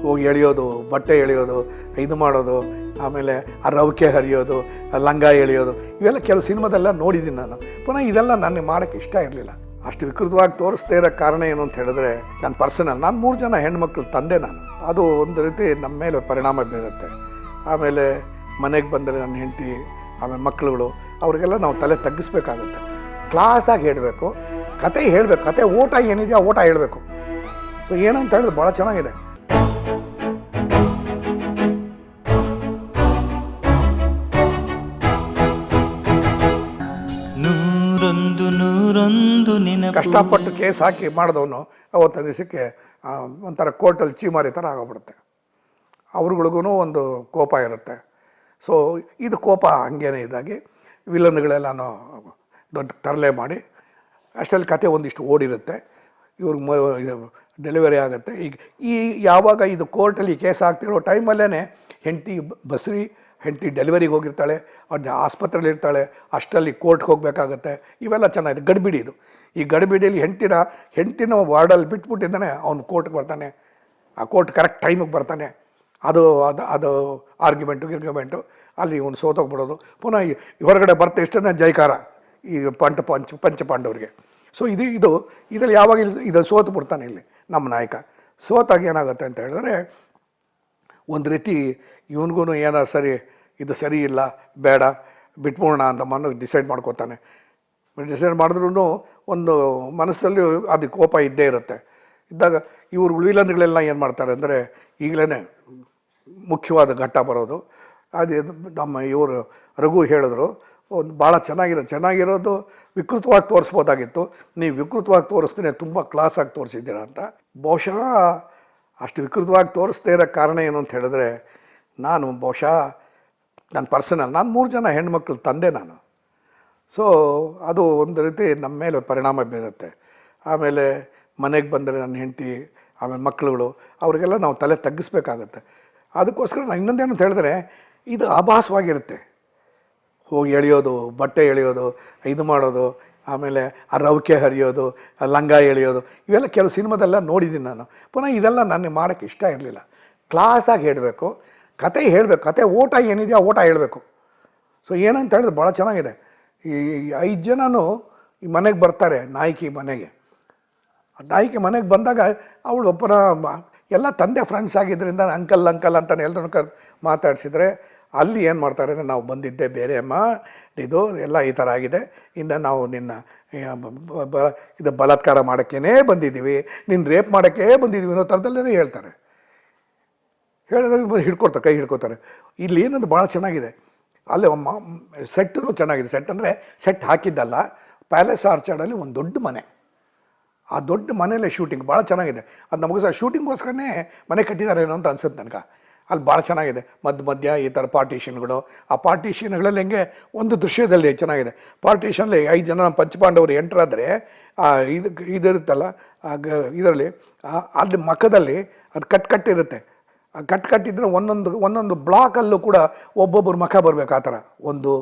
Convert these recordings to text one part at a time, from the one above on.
ಹೋಗಿ ಎಳೆಯೋದು, ಬಟ್ಟೆ ಎಳೆಯೋದು, ಇದು ಮಾಡೋದು, ಆಮೇಲೆ ಆ ರವಿಕೆ ಹರಿಯೋದು, ಲಂಗ ಎಳೆಯೋದು, ಇವೆಲ್ಲ ಕೆಲವು ಸಿನಿಮಾದೆಲ್ಲ ನೋಡಿದ್ದೀನಿ ನಾನು. ಪುನಃ ಇದೆಲ್ಲ ನನಗೆ ಮಾಡೋಕ್ಕೆ ಇಷ್ಟ ಇರಲಿಲ್ಲ. ಅಷ್ಟು ವಿಕೃತವಾಗಿ ತೋರಿಸ್ದೇ ಇರೋ ಕಾರಣ ಏನು ಅಂತ ಹೇಳಿದ್ರೆ, ನನ್ನ ಪರ್ಸನಲ್, ನಾನು 3 ಜನ ಹೆಣ್ಮಕ್ಳು ತಂದೆ ನಾನು. ಅದು ಒಂದು ರೀತಿ ನಮ್ಮ ಮೇಲೆ ಪರಿಣಾಮ ಬೀರುತ್ತೆ. ಆಮೇಲೆ ಮನೆಗೆ ಬಂದರೆ ನನ್ನ ಹೆಂಡತಿ, ಆಮೇಲೆ ಮಕ್ಕಳುಗಳು, ಅವ್ರಿಗೆಲ್ಲ ನಾವು ತಲೆ ತಗ್ಗಿಸ್ಬೇಕಾಗುತ್ತೆ. ಕ್ಲಾಸಾಗಿ ಹೇಳಬೇಕು, ಕತೆ ಹೇಳಬೇಕು, ಕತೆ ಓಟ ಏನಿದೆಯೋ ಆ ಓಟ ಹೇಳಬೇಕು. ಸೊ ಏನಂತ ಹೇಳಿದ್ರೆ ಭಾಳ ಚೆನ್ನಾಗಿದೆ. ಕಷ್ಟಪಟ್ಟು ಕೇಸ್ ಹಾಕಿ ಮಾಡಿದವನು ಅವತ್ತು ದಿವಸಕ್ಕೆ ಒಂಥರ ಕೋರ್ಟಲ್ಲಿ ಚೀಮಾರಿ ಥರ ಆಗೋಗ್ಬಿಡುತ್ತೆ. ಅವ್ರುಗಳಿಗೂ ಒಂದು ಕೋಪ ಇರುತ್ತೆ. ಸೊ ಇದು ಕೋಪ ಹಂಗೇನೆ ಇದ್ದಾಗಿ ವಿಲನ್ಗಳೆಲ್ಲನೂ ದೊಡ್ಡ ತರಲೆ ಮಾಡಿ ಅಷ್ಟರಲ್ಲಿ ಕತೆ ಒಂದಿಷ್ಟು ಓಡಿರುತ್ತೆ. ಇವ್ರಿಗೆ ಡೆಲಿವರಿ ಆಗುತ್ತೆ. ಈಗ ಯಾವಾಗ ಇದು ಕೋರ್ಟಲ್ಲಿ ಕೇಸ್ ಆಗ್ತಿರೋ ಟೈಮಲ್ಲೇ ಹೆಂಡತಿ ಡೆಲಿವರಿಗೆ ಹೋಗಿರ್ತಾಳೆ, ಅವ್ನ ಆಸ್ಪತ್ರೆಯಲ್ಲಿ ಇರ್ತಾಳೆ, ಅಷ್ಟರಲ್ಲಿ ಕೋರ್ಟ್ಗೆ ಹೋಗಬೇಕಾಗತ್ತೆ. ಇವೆಲ್ಲ ಚೆನ್ನಾಗಿದೆ. ಗಡಿಬಿಡಿ ಇದು. ಈ ಗಡಿಬಿಡಿಯಲ್ಲಿ ಹೆಂಡತಿನ ವಾರ್ಡಲ್ಲಿ ಬಿಟ್ಬಿಟ್ಟಿದ್ದಾನೆ, ಅವ್ನು ಕೋರ್ಟ್ಗೆ ಬರ್ತಾನೆ. ಆ ಕೋರ್ಟ್ ಕರೆಕ್ಟ್ ಟೈಮಿಗೆ ಬರ್ತಾನೆ. ಅದು ಆರ್ಗ್ಯುಮೆಂಟು ಅಲ್ಲಿ ಇವನು ಸೋತೋಗ್ಬಿಡೋದು. ಪುನಃ ಹೊರಗಡೆ ಬರ್ತಾ ಇಷ್ಟೇ ಜೈಕಾರ ಈ ಪಂಚಪಾಂಡವರಿಗೆ. ಸೊ ಇದರಲ್ಲಿ ಯಾವಾಗ ಇದ್ರಲ್ಲಿ ಸೋತು ಬಿಡ್ತಾನೆ ಇಲ್ಲಿ ನಮ್ಮ ನಾಯಕ. ಸೋತಾಗ ಏನಾಗುತ್ತೆ ಅಂತ ಹೇಳಿದ್ರೆ, ಒಂದು ರೀತಿ ಇವನಿಗೂ ಏನಾರು ಇದು ಸರಿ ಇಲ್ಲ, ಬೇಡ ಬಿಟ್ಬಿಡೋಣ ಅಂತ ಡಿಸೈಡ್ ಮಾಡ್ಕೋತಾನೆ. ಡಿಸೈಡ್ ಮಾಡಿದ್ರೂ ಒಂದು ಮನಸ್ಸಲ್ಲಿ ಅದು ಕೋಪ ಇದ್ದೇ ಇರುತ್ತೆ. ಇದ್ದಾಗ ಇವರು ವಿಲನ್ಗಳೆಲ್ಲ ಏನು ಮಾಡ್ತಾರೆ ಅಂದರೆ, ಈಗಲೇ ಮುಖ್ಯವಾದ ಘಟ್ಟ ಬರೋದು. ಅದು ನಮ್ಮ ಇವರು ರಘು ಹೇಳಿದ್ರು, ಒಂದು ಭಾಳ ಚೆನ್ನಾಗಿರೋದು ವಿಕೃತವಾಗಿ ತೋರಿಸ್ಬೋದಾಗಿತ್ತು, ನೀವು ವಿಕೃತವಾಗಿ ತೋರಿಸ್ತೀನಿ, ತುಂಬ ಕ್ಲಾಸಾಗಿ ತೋರಿಸಿದ್ದೀರಾ ಅಂತ. ಬಹುಶಃ ಅಷ್ಟು ವಿಕೃತವಾಗಿ ತೋರಿಸ್ದೇ ಇರೋ ಕಾರಣ ಏನು ಅಂತ ಹೇಳಿದ್ರೆ, ನಾನು ಬಹುಶಃ ನನ್ನ ಪರ್ಸನಲ್, ನಾನು 3 ಜನ ಹೆಣ್ಮಕ್ಳು ತಂದೆ ನಾನು. ಸೊ ಅದು ಒಂದು ರೀತಿ ನಮ್ಮ ಮೇಲೆ ಪರಿಣಾಮ ಬೀರುತ್ತೆ. ಆಮೇಲೆ ಮನೆಗೆ ಬಂದರೆ ನನ್ನ ಹೆಂಡತಿ, ಆಮೇಲೆ ಮಕ್ಕಳುಗಳು, ಅವ್ರಿಗೆಲ್ಲ ನಾವು ತಲೆ ತಗ್ಗಿಸ್ಬೇಕಾಗತ್ತೆ. ಅದಕ್ಕೋಸ್ಕರ ನಾನು ಇನ್ನೊಂದೇನು ಅಂತ ಹೇಳಿದ್ರೆ, ಇದು ಆಭಾಸವಾಗಿರುತ್ತೆ. ಹೋಗಿ ಎಳೆಯೋದು, ಬಟ್ಟೆ ಎಳೆಯೋದು, ಇದು ಮಾಡೋದು, ಆಮೇಲೆ ಆ ರವಿಕೆ ಹರಿಯೋದು, ಲಂಗ ಎಳೆಯೋದು, ಇವೆಲ್ಲ ಕೆಲವು ಸಿನಿಮಾದೆಲ್ಲ ನೋಡಿದ್ದೀನಿ ನಾನು. ಪುನಃ ಇದೆಲ್ಲ ನನಗೆ ಮಾಡೋಕ್ಕೆ ಇಷ್ಟ ಇರಲಿಲ್ಲ. ಕ್ಲಾಸಾಗಿ ಹೇಳಬೇಕು, ಕತೆ ಹೇಳಬೇಕು, ಕತೆ ಓಟ ಏನಿದೆಯೋ ಆ ಓಟ ಹೇಳಬೇಕು. ಸೊ ಏನಂತ ಹೇಳಿದ್ರೆ ಭಾಳ ಚೆನ್ನಾಗಿದೆ. ಈ 5 ಜನನೂ ಈ ಮನೆಗೆ ಬರ್ತಾರೆ, ನಾಯಕಿ ಮನೆಗೆ ಬಂದಾಗ ಅವಳು ಎಲ್ಲ ತಂದೆ ಫ್ರೆಂಡ್ಸ್ ಆಗಿದ್ದರಿಂದ ಅಂಕಲ್ ಅಂತಾನೆ ಎಲ್ಲರೂ ಮಾತಾಡಿಸಿದ್ರೆ, ಅಲ್ಲಿ ಏನು ಮಾಡ್ತಾರೆ ಅಂದರೆ, ನಾವು ಬಂದಿದ್ದೆ ಬೇರೆ ಅಮ್ಮ, ಇದು ಎಲ್ಲ ಈ ಥರ ಆಗಿದೆ, ಇನ್ನು ನಾವು ನಿನ್ನ ಇದು ಬಲಾತ್ಕಾರ ಮಾಡೋಕ್ಕೇ ಬಂದಿದ್ದೀವಿ, ನಿನ್ನ ರೇಪ್ ಮಾಡೋಕ್ಕೇ ಬಂದಿದ್ದೀವಿ ಅನ್ನೋ ಥರದಲ್ಲೇ ಹೇಳ್ತಾರೆ. ಹೇಳಿದಾಗ ಕೈ ಹಿಡ್ಕೋತಾರೆ. ಇಲ್ಲಿ ಏನಂದ್ರೆ ಭಾಳ ಚೆನ್ನಾಗಿದೆ, ಅಲ್ಲಿ ಸೆಟ್ಟೂ ಚೆನ್ನಾಗಿದೆ. ಸೆಟ್ ಅಂದರೆ ಸೆಟ್ ಹಾಕಿದ್ದಲ್ಲ, ಪ್ಯಾಲೇಸ್ ಆರ್ಚರ್ಡಲ್ಲಿ ಒಂದು ದೊಡ್ಡ ಮನೆ, ಆ ದೊಡ್ಡ ಮನೆಯಲ್ಲೇ ಶೂಟಿಂಗ್ ಭಾಳ ಚೆನ್ನಾಗಿದೆ. ಅದು ನಮಗೆ ಶೂಟಿಂಗ್ಗೋಸ್ಕರನೇ ಮನೆ ಕಟ್ಟಿದ್ದಾರೇನೋ ಅಂತ ಅನ್ಸುತ್ತೆ ನನಗೆ. ಅಲ್ಲಿ ಭಾಳ ಚೆನ್ನಾಗಿದೆ. ಮಧ್ಯ ಈ ಥರ ಪಾರ್ಟಿಷನ್ಗಳು, ಆ ಪಾರ್ಟಿಷನ್ಗಳಲ್ಲಿ ಹೆಂಗೆ ಒಂದು ದೃಶ್ಯದಲ್ಲಿ ಚೆನ್ನಾಗಿದೆ. ಪಾರ್ಟಿಷನಲ್ಲಿ 5 ಜನ ಪಂಚಪಾಂಡವರು ಎಂಟ್ರಾದರೆ ಇದಿರುತ್ತಲ್ಲ, ಇದರಲ್ಲಿ ಅಲ್ಲಿ ಮಖದಲ್ಲಿ ಅದು ಕಟ್ಟಿರುತ್ತೆ. ಕಟ್ಟಿದ್ರೆ ಒಂದೊಂದು ಬ್ಲಾಕಲ್ಲೂ ಕೂಡ ಒಬ್ಬೊಬ್ಬರು ಮಖ ಬರಬೇಕು. ಆ ಥರ 1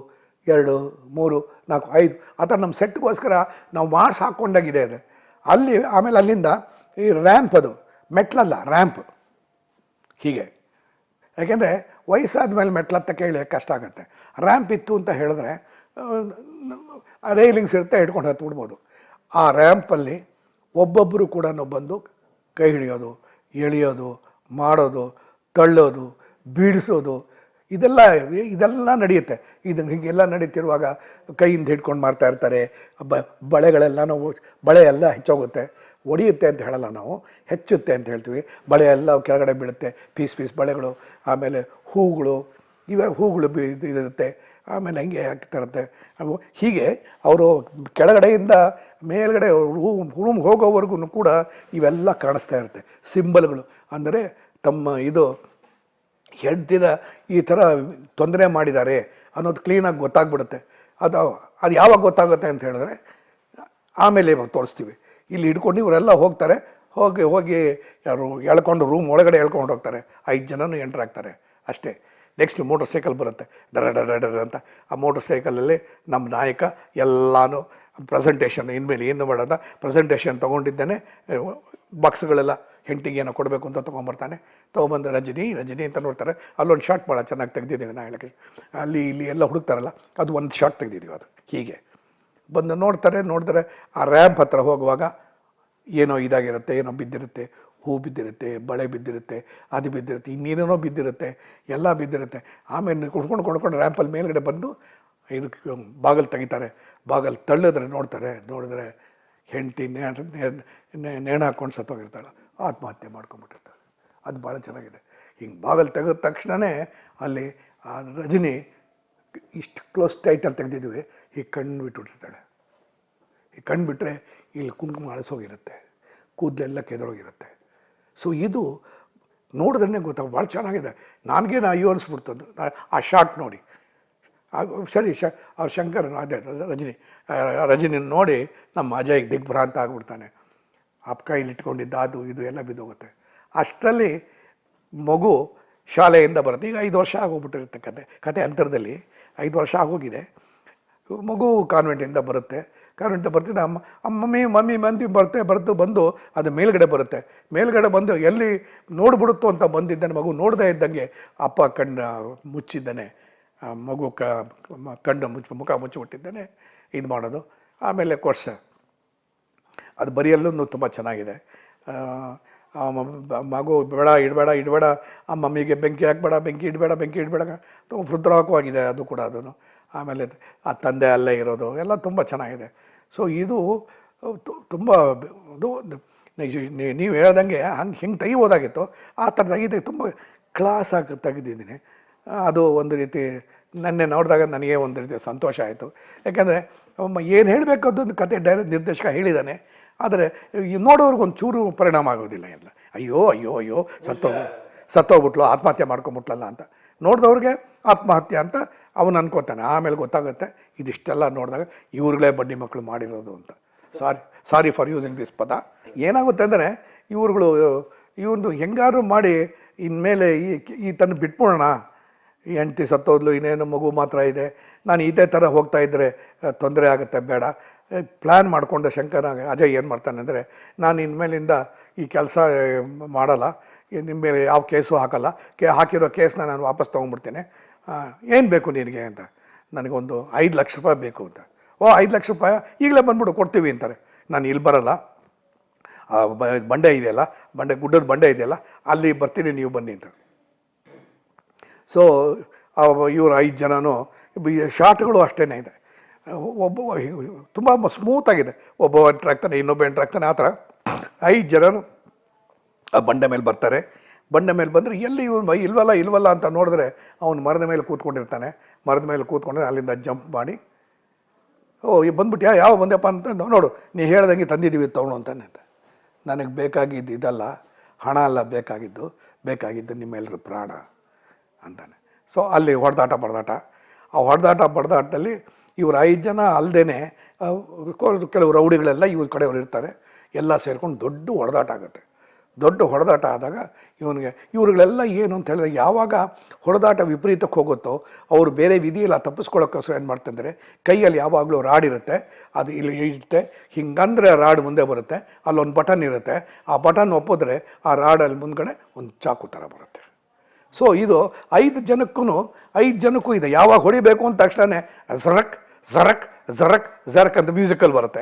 2 3 4 5 ಆ ಥರ ನಮ್ಮ ಸೆಟ್ಗೋಸ್ಕರ ನಾವು ಮಾಡಿಸಿ ಹಾಕ್ಕೊಂಡಾಗಿದೆ ಅದು ಅಲ್ಲಿ. ಆಮೇಲೆ ಅಲ್ಲಿಂದ ಈ ರ್ಯಾಂಪ್, ಅದು ಮೆಟ್ಲಲ್ಲ, ರ್ಯಾಂಪ್ ಹೀಗೆ. ಯಾಕೆಂದರೆ ವಯಸ್ಸಾದ ಮೇಲೆ ಮೆಟ್ಲತ್ತ ಕೇಳಿ ಕಷ್ಟ ಆಗುತ್ತೆ. ರ್ಯಾಂಪ್ ಇತ್ತು ಅಂತ ಹೇಳಿದ್ರೆ ರೈಲಿಂಗ್ಸ್ ಇರುತ್ತೆ, ಹಿಡ್ಕೊಂಡು ಹತ್ಬಿಡ್ಬೋದು. ಆ ರ್ಯಾಂಪಲ್ಲಿ ಒಬ್ಬೊಬ್ಬರು ಕೂಡ ಬಂದು ಕೈ ಹಿಡಿಯೋದು, ಎಳೆಯೋದು, ಮಾಡೋದು, ತಳ್ಳೋದು, ಬೀಳಿಸೋದು, ಇದೆಲ್ಲ ನಡೆಯುತ್ತೆ. ಹೀಗೆಲ್ಲ ನಡೀತಿರುವಾಗ ಕೈಯಿಂದ ಹಿಡ್ಕೊಂಡು ಮಾಡ್ತಾ ಇರ್ತಾರೆ. ಬಳೆ ಎಲ್ಲ ಹೆಚ್ಚೋಗುತ್ತೆ. ಒಡೆಯುತ್ತೆ ಅಂತ ಹೇಳಲ್ಲ ನಾವು, ಹೆಚ್ಚುತ್ತೆ ಅಂತ ಹೇಳ್ತೀವಿ. ಬಳೆ ಎಲ್ಲ ಕೆಳಗಡೆ ಬೀಳುತ್ತೆ, ಪೀಸ್ ಬಳೆಗಳು. ಆಮೇಲೆ ಹೂಗಳು ಇದಿರುತ್ತೆ. ಆಮೇಲೆ ಹಂಗೆ ಆಗ್ತಿರುತ್ತೆ. ಹೀಗೆ ಅವರು ಕೆಳಗಡೆಯಿಂದ ಮೇಲ್ಗಡೆ ರೂಮ್ ಹೋಗೋವರೆಗೂ ಕೂಡ ಇವೆಲ್ಲ ಕಾಣಿಸ್ತಾ ಇರುತ್ತೆ. ಸಿಂಬಲ್ಗಳು ಅಂದರೆ ತಮ್ಮ ಹೆಂಡ್ತಿದ ಈ ಥರ ತೊಂದರೆ ಮಾಡಿದ್ದಾರೆ ಅನ್ನೋದು ಕ್ಲೀನಾಗಿ ಗೊತ್ತಾಗ್ಬಿಡುತ್ತೆ. ಅದು ಯಾವಾಗ ಗೊತ್ತಾಗುತ್ತೆ ಅಂತ ಹೇಳಿದ್ರೆ, ಆಮೇಲೆ ತೋರಿಸ್ತೀವಿ. ಇಲ್ಲಿ ಹಿಡ್ಕೊಂಡು ಇವರೆಲ್ಲ ಹೋಗ್ತಾರೆ, ಹೋಗಿ ಯಾರು ಎಳ್ಕೊಂಡು ರೂಮ್ ಒಳಗಡೆ ಎಳ್ಕೊಂಡು ಹೋಗ್ತಾರೆ. 5 ಜನನೂ ಎಂಟ್ರ್ ಆಗ್ತಾರೆ ಅಷ್ಟೇ. ನೆಕ್ಸ್ಟ್ ಮೋಟರ್ ಸೈಕಲ್ ಬರುತ್ತೆ, ಡರ ಅಂತ. ಆ ಮೋಟರ್ ಸೈಕಲಲ್ಲಿ ನಮ್ಮ ನಾಯಕ ಎಲ್ಲನೂ ಪ್ರೆಸೆಂಟೇಷನ್, ಇನ್ಮೇಲೆ ಏನು ಮಾಡೋದ ಪ್ರೆಸೆಂಟೇಷನ್ ತೊಗೊಂಡಿದ್ದೇನೆ, ಬಾಕ್ಸ್ಗಳೆಲ್ಲ ಹೆಂಡತಿಗೆ ಏನೋ ಕೊಡಬೇಕು ಅಂತ ತೊಗೊಂಬರ್ತಾನೆ. ತೊಗೊಬಂದು ರಜನಿ ಅಂತ ನೋಡ್ತಾರೆ. ಅಲ್ಲೊಂದು ಶಾರ್ಟ್ ಭಾಳ ಚೆನ್ನಾಗಿ ತೆಗ್ದಿದ್ದೀವಿ ನಾ ಹೇಳೋಕ್ಕೆ. ಅಲ್ಲಿ ಇಲ್ಲಿ ಎಲ್ಲ ಹುಡುಕ್ತಾರಲ್ಲ, ಅದು ಒಂದು ಶಾರ್ಟ್ ತೆಗ್ದಿದ್ದೀವಿ. ಅದು ಹೀಗೆ ಬಂದು ನೋಡ್ತಾರೆ ಆ ರ್ಯಾಂಪ್ ಹತ್ರ ಹೋಗುವಾಗ ಏನೋ ಇದಾಗಿರುತ್ತೆ, ಏನೋ ಬಿದ್ದಿರುತ್ತೆ, ಹೂ ಬಿದ್ದಿರುತ್ತೆ, ಬಳೆ ಬಿದ್ದಿರುತ್ತೆ, ಅದು ಬಿದ್ದಿರುತ್ತೆ, ಇನ್ನೇನೇನೋ ಬಿದ್ದಿರುತ್ತೆ, ಎಲ್ಲ ಬಿದ್ದಿರುತ್ತೆ. ಆಮೇಲೆ ಕುಡ್ಕೊಂಡು ರ್ಯಾಂಪಲ್ಲಿ ಮೇಲ್ಗಡೆ ಬಂದು ಇದಕ್ಕೆ ಬಾಗಿಲು ತೆಗಿತಾರೆ. ಬಾಗಿಲು ತಳ್ಳಿದ್ರೆ ನೋಡಿದ್ರೆ ಹೆಂಡತಿ ನೇಣು ಹಾಕ್ಕೊಂಡು ಸತ್ತೋಗಿರ್ತಾಳೆ, ಆತ್ಮಹತ್ಯೆ ಮಾಡ್ಕೊಂಬಿಟ್ಟಿರ್ತಾಳೆ. ಅದು ಭಾಳ ಚೆನ್ನಾಗಿದೆ. ಹಿಂಗೆ ಬಾಗಿಲು ತೆಗೆದ ತಕ್ಷಣವೇ ಅಲ್ಲಿ ಆ ರಜನಿ ಇಷ್ಟು ಕ್ಲೋಸ್ ಟೈಟಲ್ಲಿ ತೆಗೆದಿದ್ವಿ, ಹೀಗೆ ಕಣ್ಣು ಬಿಟ್ಬಿಟ್ಟಿರ್ತಾಳೆ. ಈ ಕಣ್ಣು ಬಿಟ್ಟರೆ ಇಲ್ಲಿ ಕುಂಕುಮ ಅಳಿಸೋಗಿರುತ್ತೆ, ಕೂದಲೆಲ್ಲ ಕೆದರೋಗಿರುತ್ತೆ. ಸೊ ಇದು ನೋಡಿದ್ರೆ ಗೊತ್ತಾಗ ಭಾಳ ಚೆನ್ನಾಗಿದೆ. ನನಗೇನು ಅಯ್ಯೋ ಅನಿಸ್ಬಿಡ್ತದ್ದು ಆ ಶಾಟ್ ನೋಡಿ. ಸರಿ ಅವ್ರು ಶಂಕರ್ ಅದೇ ರಜನಿ ನೋಡಿ ನಮ್ಮ ಅಜಯ್ ದಿಗ್ಭ್ರಾಂತ ಆಗ್ಬಿಡ್ತಾನೆ. ಕೈಲಿ ಇಟ್ಕೊಂಡಿದ್ದ ಅದು ಇದು ಎಲ್ಲ ಬಿದ್ದೋಗುತ್ತೆ. ಅಷ್ಟರಲ್ಲಿ ಮಗು ಶಾಲೆಯಿಂದ ಬರುತ್ತೆ. ಈಗ 5 ವರ್ಷ ಆಗೋಗ್ಬಿಟ್ಟಿರುತ್ತೆ ಕತೆ ಅಂತರದಲ್ಲಿ 5 ವರ್ಷ ಆಗೋಗಿದೆ. ಮಗು ಕಾನ್ವೆಂಟಿಂದ ಬರುತ್ತೆ. ಬರ್ತಿದ್ದ ಮಮ್ಮಿ ಬಂದು ಅದು ಮೇಲ್ಗಡೆ ಬಂದು ಎಲ್ಲಿ ನೋಡ್ಬಿಡುತ್ತೋ ಅಂತ ಬಂದಿದ್ದಾನೆ. ಮಗು ನೋಡದೇ ಇದ್ದಂಗೆ ಅಪ್ಪ ಕಣ್ಣು ಮುಚ್ಚಿದ್ದಾನೆ, ಮಗು ಕಣ್ಣು ಮುಖ ಮುಚ್ಚಿಬಿಟ್ಟಿದ್ದಾನೆ. ಇದು ಮಾಡೋದು. ಆಮೇಲೆ ಕೋರ್ಸ್ ಅದು ಬರೆಯಲ್ಲೂ ತುಂಬ ಚೆನ್ನಾಗಿದೆ. ಮಗು ಇಡಬೇಡ ಆ ಮಮ್ಮಿಗೆ ಬೆಂಕಿ ಇಡಬೇಡ ತುಂಬ ಹೃದ್ರವಾಗಿದೆ ಅದು ಕೂಡ. ಅದನ್ನು ಆಮೇಲೆ ಆ ತಂದೆ ಅಲ್ಲೇ ಇರೋದು ಎಲ್ಲ ತುಂಬ ಚೆನ್ನಾಗಿದೆ. ಸೊ ಇದು ತುಂಬ ಇದು ನೀವು ಹೇಳ್ದಂಗೆ ಹೆಂಗೆ ತೆಗಿಬೋದಾಗಿತ್ತು ಆ ಥರ ತೆಗಿದ ತುಂಬ ಕ್ಲಾಸಾಗಿ ತೆಗೆದಿದ್ದೀನಿ. ಅದು ಒಂದು ರೀತಿ ನನ್ನೆ ನೋಡಿದಾಗ ನನಗೆ ಒಂದು ರೀತಿ ಸಂತೋಷ ಆಯಿತು. ಯಾಕೆಂದರೆ ಏನು ಹೇಳಬೇಕು ಅದೊಂದು ಕತೆ ನಿರ್ದೇಶಕ ಹೇಳಿದ್ದಾನೆ, ಆದರೆ ನೋಡೋರ್ಗೊಂದು ಚೂರು ಪರಿಣಾಮ ಆಗೋದಿಲ್ಲ. ಎಲ್ಲ ಅಯ್ಯೋ ಸತ್ತೋಗ್ಬಿಟ್ಲು, ಆತ್ಮಹತ್ಯೆ ಮಾಡ್ಕೊಂಬಿಟ್ಲಲ್ಲ ಅಂತ. ನೋಡಿದವ್ರಿಗೆ ಆತ್ಮಹತ್ಯೆ ಅಂತ ಅವನು ಅನ್ಕೋತಾನೆ. ಆಮೇಲೆ ಗೊತ್ತಾಗುತ್ತೆ ಇದಿಷ್ಟೆಲ್ಲ ನೋಡಿದಾಗ ಇವ್ರುಗಳೇ ಬಡ್ಡಿ ಮಕ್ಕಳು ಮಾಡಿರೋದು ಅಂತ. ಸಾರಿ ಫಾರ್ ಯೂಸಿಂಗ್ ದಿಸ್ ಪದ. ಏನಾಗುತ್ತೆ ಅಂದರೆ ಇವ್ರದ್ದು ಹೆಂಗಾರು ಮಾಡಿ ಇನ್ಮೇಲೆ ಈ ತನ್ನ ಬಿಟ್ಬಿಡೋಣ, ಈ ಹೆಂಡ್ತಿ ಸತ್ತೋದ್ಲು, ಇನ್ನೇನು ಮಗು ಮಾತ್ರ ಇದೆ, ನಾನು ಇದೇ ಥರ ಹೋಗ್ತಾ ಇದ್ದರೆ ತೊಂದರೆ ಆಗುತ್ತೆ, ಬೇಡ ಪ್ಲ್ಯಾನ್ ಮಾಡಿಕೊಂಡು ಅಜಯ್ ಏನು ಮಾಡ್ತಾನೆ ಅಂದರೆ, ನಾನು ಇನ್ಮೇಲಿಂದ ಈ ಕೆಲಸ ಮಾಡಲ್ಲ, ನಿಮ್ಮ ಮೇಲೆ ಯಾವ ಕೇಸು ಹಾಕಲ್ಲ, ಹಾಕಿರೋ ಕೇಸನ್ನ ನಾನು ವಾಪಸ್ ತೊಗೊಂಡ್ಬಿಡ್ತೀನಿ, ಏನು ಬೇಕು ನಿನಗೆ ಅಂತ. ನನಗೊಂದು 5 ಲಕ್ಷ ರೂಪಾಯಿ ಬೇಕು ಅಂತ. 5 ಲಕ್ಷ ರೂಪಾಯಿ ಈಗಲೇ ಬಂದ್ಬಿಡು ಕೊಡ್ತೀವಿ ಅಂತಾರೆ. ನಾನು ಇಲ್ಲಿ ಬರಲ್ಲ, ಬಂಡೆ ಇದೆಯಲ್ಲ, ಗುಡ್ಡದ ಬಂಡೆ ಇದೆಯಲ್ಲ ಅಲ್ಲಿ ಬರ್ತೀನಿ, ನೀವು ಬನ್ನಿ ಅಂತ. ಸೊ ಇವರು 5 ಜನನೂ ಶಾರ್ಟ್ಗಳು ಅಷ್ಟೇ ಇದೆ. ಒಬ್ಬ ತುಂಬ ಸ್ಮೂತಾಗಿದೆ. ಒಬ್ಬ ಎಂಟ್ರಾಗ್ತಾನೆ, ಇನ್ನೊಬ್ಬ ಎಂಟ್ರಾಗ್ತಾನೆ, ಆ ಥರ 5 ಜನರು ಆ ಬಂಡೆ ಮೇಲೆ ಬರ್ತಾರೆ. ಬಂಡೆ ಮೇಲೆ ಬಂದರೆ ಎಲ್ಲಿ ಇವನು ಇಲ್ವಲ್ಲ ಅಂತ ನೋಡಿದ್ರೆ ಅವನು ಮರದ ಮೇಲೆ ಕೂತ್ಕೊಂಡಿರ್ತಾನೆ. ಮರದ ಮೇಲೆ ಕೂತ್ಕೊಂಡ್ರೆ ಅಲ್ಲಿಂದ ಜಂಪ್ ಮಾಡಿ ಬಂದ್ಬಿಟ್ಟು ಯಾವ ಬಂದೆಪ್ಪ ಅಂತ ನೋಡು, ನೀ ಹೇಳ್ದಂಗೆ ತಂದಿದ್ದೀವಿ ತೊಗೊಳು ಅಂತಾನೆ. ನನಗೆ ಬೇಕಾಗಿದ್ದು ಇದಲ್ಲ, ಹಣ ಅಲ್ಲ ಬೇಕಾಗಿದ್ದು ನಿಮ್ಮೆಲ್ಲರ ಪ್ರಾಣ ಅಂತಾನೆ. ಸೊ ಅಲ್ಲಿ ಆ ಹೊಡೆದಾಟದಲ್ಲಿ ಇವರು 5 ಜನ ಅಲ್ಲದೇ ಕೆಲವು ರೌಡಿಗಳೆಲ್ಲ ಇವ್ರ ಕಡೆಯವರು ಇರ್ತಾರೆ. ಎಲ್ಲ ಸೇರ್ಕೊಂಡು ದೊಡ್ಡ ಹೊಡೆದಾಟ ಆದಾಗ ಇವ್ರುಗಳೆಲ್ಲ ಏನು ಅಂತ ಹೇಳಿದ್ರೆ, ಯಾವಾಗ ಹೊಡೆದಾಟ ವಿಪರೀತಕ್ಕೆ ಹೋಗುತ್ತೋ ಅವರು ಬೇರೆ ವಿಧಿಯಿಲ್ಲ ತಪ್ಪಿಸ್ಕೊಳ್ಳೋಕ್ಕೋಸ್ಕರ ಏನು ಮಾಡ್ತಂದರೆ, ಕೈಯಲ್ಲಿ ಯಾವಾಗಲೂ ರಾಡ್ ಇರುತ್ತೆ, ಅದು ಇಲ್ಲಿ ಇರುತ್ತೆ, ಹಿಂಗಂದರೆ ರಾಡ್ ಮುಂದೆ ಬರುತ್ತೆ, ಅಲ್ಲೊಂದು ಬಟನ್ ಇರುತ್ತೆ, ಆ ಬಟನ್ ಒಪ್ಪಿದ್ರೆ ಆ ರಾಡಲ್ಲಿ ಮುಂದ್ಗಡೆ ಒಂದು ಚಾಕು ಥರ ಬರುತ್ತೆ. ಸೊ ಇದು 5 ಜನಕ್ಕೂ ಇದೆ. ಯಾವಾಗ ಹೊಡಿಬೇಕು ಅಂದ ತಕ್ಷಣ ಝರಕ್ ಅಂತ ಮ್ಯೂಸಿಕಲ್ ಬರುತ್ತೆ.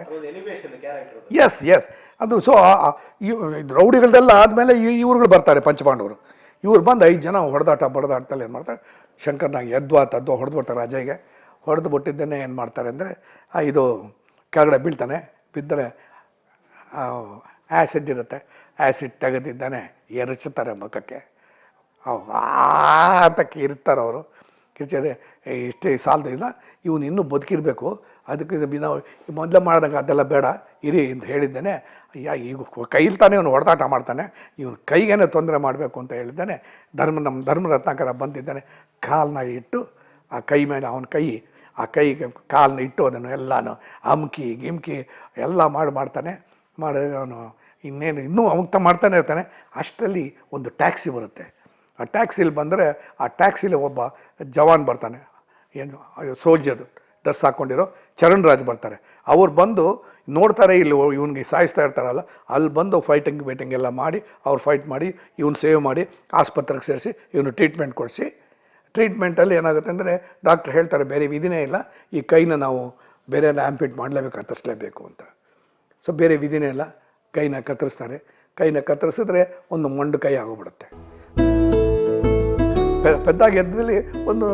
ಎಸ್ ಅದು. ಸೊ ರೌಡಿಗಳದೆಲ್ಲ ಆದಮೇಲೆ ಇವ್ರುಗಳು ಬರ್ತಾರೆ, ಪಂಚಪಾಂಡವರು. ಇವ್ರು ಬಂದು 5 ಜನ ಬಡದಾಡ್ತಲ್ಲಿ ಏನು ಮಾಡ್ತಾರೆ, ಶಂಕರ್ನಾಗ ಎದ್ವಾ ಹೊಡೆದ್ಬಿಡ್ತಾರೆ. ಅಜಯ್ಗೆ ಹೊಡೆದು ಬಿಟ್ಟಿದ್ದೇನೆ ಏನು ಮಾಡ್ತಾರೆ ಅಂದರೆ, ಇದು ಕೆಳಗಡೆ ಬಿದ್ದರೆ ಆ್ಯಸಿಡ್ ಇರುತ್ತೆ, ಆ್ಯಸಿಡ್ ತೆಗೆದಿದ್ದಾನೆ ಎರಚುತ್ತಾರೆ ಮುಖಕ್ಕೆ. ಅಂತ ಕಿರ್ತಾರೆ ಅವರು. ಕಿರ್ಚದೆ ಇಷ್ಟೇ ಸಾಲದಿಲ್ಲ, ಇವನು ಇನ್ನೂ ಬದುಕಿರಬೇಕು, ಅದಕ್ಕೆ ನಾವು ಮೊದಲೇ ಮಾಡಿದಂಗೆ ಅದೆಲ್ಲ ಬೇಡ ಇರಿ ಅಂತ ಹೇಳಿದ್ದೇನೆ. ಈಗ ಕೈಲಿ ತಾನೇ ಇವನು ಹೊಡೆದಾಟ ಮಾಡ್ತಾನೆ, ಇವನು ಕೈಗೇನೆ ತೊಂದರೆ ಮಾಡಬೇಕು ಅಂತ ಹೇಳಿದ್ದಾನೆ. ನಮ್ಮ ಧರ್ಮರತ್ನಾಕರ ಬಂದಿದ್ದಾನೆ, ಕಾಲನ್ನ ಇಟ್ಟು ಆ ಕೈ ಮೇಲೆ ಅವನ ಆ ಕೈಗೆ ಕಾಲನ್ನ ಇಟ್ಟು ಅದನ್ನು ಎಲ್ಲನೂ ಅಮ್ಕಿ ಗಿಮ್ಕಿ ಎಲ್ಲ ಮಾಡ್ತಾನೆ. ಅವನು ಇನ್ನೂ ಅಮುಕ್ತ ಮಾಡ್ತಾನೆ ಇರ್ತಾನೆ. ಅಷ್ಟರಲ್ಲಿ ಒಂದು ಟ್ಯಾಕ್ಸಿ ಬರುತ್ತೆ. ಆ ಟ್ಯಾಕ್ಸಿಲಿ ಬಂದರೆ ಆ ಟ್ಯಾಕ್ಸಿಲಿ ಒಬ್ಬ ಜವಾನ್ ಬರ್ತಾನೆ, ಏನು ಸೋಲ್ಜರ್ ಡ್ರೆಸ್ ಹಾಕ್ಕೊಂಡಿರೋ ಚರಣ್ ರಾಜ್ ಬರ್ತಾರೆ. ಅವ್ರು ಬಂದು ನೋಡ್ತಾರೆ, ಇಲ್ಲಿ ಇವ್ನಿಗೆ ಸಾಯಿಸ್ತಾ ಇರ್ತಾರಲ್ಲ, ಅಲ್ಲಿ ಬಂದು ಫೈಟಿಂಗ್ ಎಲ್ಲ ಮಾಡಿ ಅವ್ರು ಫೈಟ್ ಮಾಡಿ ಇವ್ನು ಸೇವ್ ಮಾಡಿ ಆಸ್ಪತ್ರೆಗೆ ಸೇರಿಸಿ ಇವನು ಟ್ರೀಟ್ಮೆಂಟ್ ಕೊಡಿಸಿ, ಟ್ರೀಟ್ಮೆಂಟಲ್ಲಿ ಏನಾಗುತ್ತೆ ಅಂದರೆ ಡಾಕ್ಟ್ರ್ ಹೇಳ್ತಾರೆ ಬೇರೆ ವಿಧಿನೇ ಇಲ್ಲ, ಈ ಕೈನ ನಾವು ಬೇರೆ ಆ್ಯಂಪಿಟ್ ಮಾಡಲೇಬೇಕು, ಕತ್ತರಿಸಲೇಬೇಕು ಅಂತ. ಸೊ ಬೇರೆ ವಿಧಿನೇ ಇಲ್ಲ, ಕೈನ ಕತ್ತರಿಸ್ತಾರೆ. ಕೈನ ಕತ್ತರಿಸಿದ್ರೆ ಒಂದು ಮೊಂಡು ಕೈ ಆಗೋಗ್ಬಿಡುತ್ತೆ. ಪೆದ್ದಾಗಿ ಎದ್ದಲ್ಲಿ ಒಂದು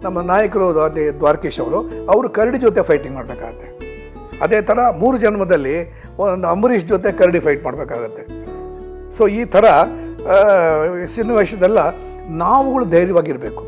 ನಮ್ಮ ನಾಯಕರು ಅದೇ ದ್ವಾರಕೀಶ್ ಅವರು ಕರಡಿ ಜೊತೆ ಫೈಟಿಂಗ್ ಮಾಡಬೇಕಾಗತ್ತೆ. ಅದೇ ಥರ 3 ಜನ್ಮದಲ್ಲಿ ಒಂದು ಅಂಬರೀಷ್ ಜೊತೆ ಕರಡಿ ಫೈಟ್ ಮಾಡಬೇಕಾಗತ್ತೆ. ಸೊ ಈ ಥರ ಸನ್ನಿವೇಶದೆಲ್ಲ ನಾವುಗಳು ಧೈರ್ಯವಾಗಿರಬೇಕು.